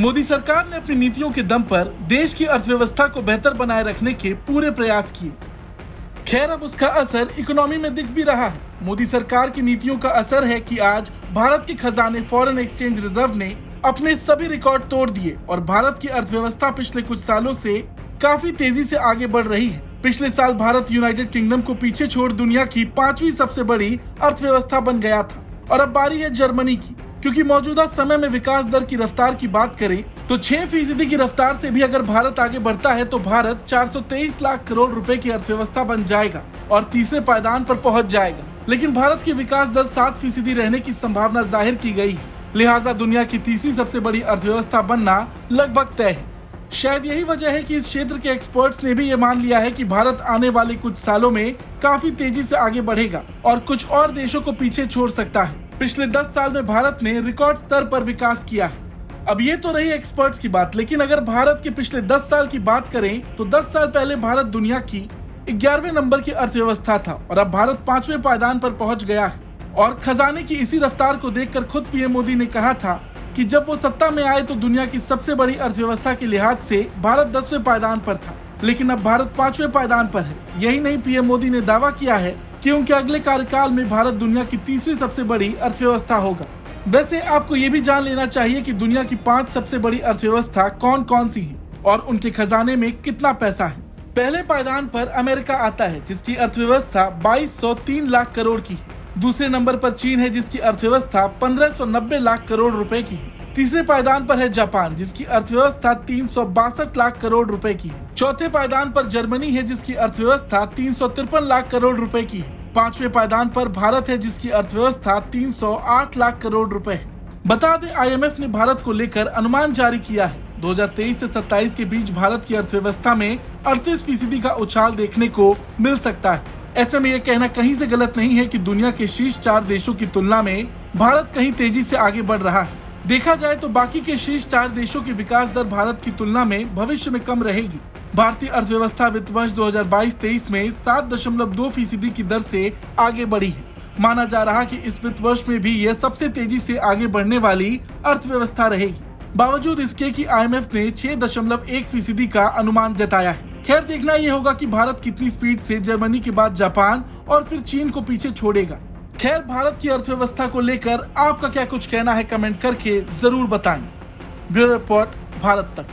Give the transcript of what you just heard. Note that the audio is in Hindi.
मोदी सरकार ने अपनी नीतियों के दम पर देश की अर्थव्यवस्था को बेहतर बनाए रखने के पूरे प्रयास किए। खैर, अब उसका असर इकोनॉमी में दिख भी रहा है। मोदी सरकार की नीतियों का असर है कि आज भारत के खजाने फॉरेन एक्सचेंज रिजर्व ने अपने सभी रिकॉर्ड तोड़ दिए और भारत की अर्थव्यवस्था पिछले कुछ सालों से काफी तेजी से आगे बढ़ रही है। पिछले साल भारत यूनाइटेड किंगडम को पीछे छोड़ दुनिया की 5वीं सबसे बड़ी अर्थव्यवस्था बन गया था और अब बारी है जर्मनी की, क्योंकि मौजूदा समय में विकास दर की रफ्तार की बात करें तो 6% की रफ्तार से भी अगर भारत आगे बढ़ता है तो भारत 423 लाख करोड़ रुपए की अर्थव्यवस्था बन जाएगा और तीसरे पायदान पर पहुंच जाएगा। लेकिन भारत की विकास दर 7% रहने की संभावना जाहिर की गई है, लिहाजा दुनिया की तीसरी सबसे बड़ी अर्थव्यवस्था बनना लगभग तय है। शायद यही वजह है कि इस क्षेत्र के एक्सपर्ट्स ने भी ये मान लिया है कि भारत आने वाले कुछ सालों में काफी तेजी से आगे बढ़ेगा और कुछ और देशों को पीछे छोड़ सकता है। पिछले 10 साल में भारत ने रिकॉर्ड स्तर पर विकास किया है। अब ये तो रही एक्सपर्ट्स की बात, लेकिन अगर भारत के पिछले 10 साल की बात करें तो 10 साल पहले भारत दुनिया की 11वें नंबर की अर्थव्यवस्था था और अब भारत 5वें पायदान पर पहुंच गया है। और खजाने की इसी रफ्तार को देखकर खुद पीएम मोदी ने कहा था कि जब वो सत्ता में आए तो दुनिया की सबसे बड़ी अर्थव्यवस्था के लिहाज से भारत 10वें पायदान पर था, लेकिन अब भारत 5वें पायदान पर है। यही नहीं, पीएम मोदी ने दावा किया है कि उनके अगले कार्यकाल में भारत दुनिया की तीसरी सबसे बड़ी अर्थव्यवस्था होगा। वैसे आपको ये भी जान लेना चाहिए कि दुनिया की 5 सबसे बड़ी अर्थव्यवस्था कौन कौन सी है और उनके खजाने में कितना पैसा है। पहले पायदान पर अमेरिका आता है जिसकी अर्थव्यवस्था 2203 लाख करोड़ की है। दूसरे नंबर पर चीन है जिसकी अर्थव्यवस्था 1590 लाख करोड़ रुपए की है। तीसरे पायदान पर है जापान जिसकी अर्थव्यवस्था 362 लाख करोड़ रुपए की है। चौथे पायदान पर जर्मनी है जिसकी अर्थव्यवस्था 353 लाख करोड़ रुपए की है। 5वें पायदान पर भारत है जिसकी अर्थव्यवस्था 308 लाख करोड़ रुपए है। बता दें, IMF ने भारत को लेकर अनुमान जारी किया है। 2023 से 27 के बीच भारत की अर्थव्यवस्था में 38% का उछाल देखने को मिल सकता है। ऐसे में यह कहना कहीं से गलत नहीं है कि दुनिया के शीर्ष 4 देशों की तुलना में भारत कहीं तेजी से आगे बढ़ रहा है। देखा जाए तो बाकी के शीर्ष 4 देशों की विकास दर भारत की तुलना में भविष्य में कम रहेगी। भारतीय अर्थव्यवस्था वित्त वर्ष 2022-23 में 7.2% की दर से आगे बढ़ी है। माना जा रहा कि इस वित्त वर्ष में भी यह सबसे तेजी से आगे बढ़ने वाली अर्थव्यवस्था रहेगी, बावजूद इसके कि IMF ने 6.1% का अनुमान जताया है। खैर, देखना ये होगा कि भारत कितनी स्पीड से जर्मनी के बाद जापान और फिर चीन को पीछे छोड़ेगा। खैर, भारत की अर्थव्यवस्था को लेकर आपका क्या कुछ कहना है, कमेंट करके जरूर बताएं। ब्यूरो रिपोर्ट, भारत तक।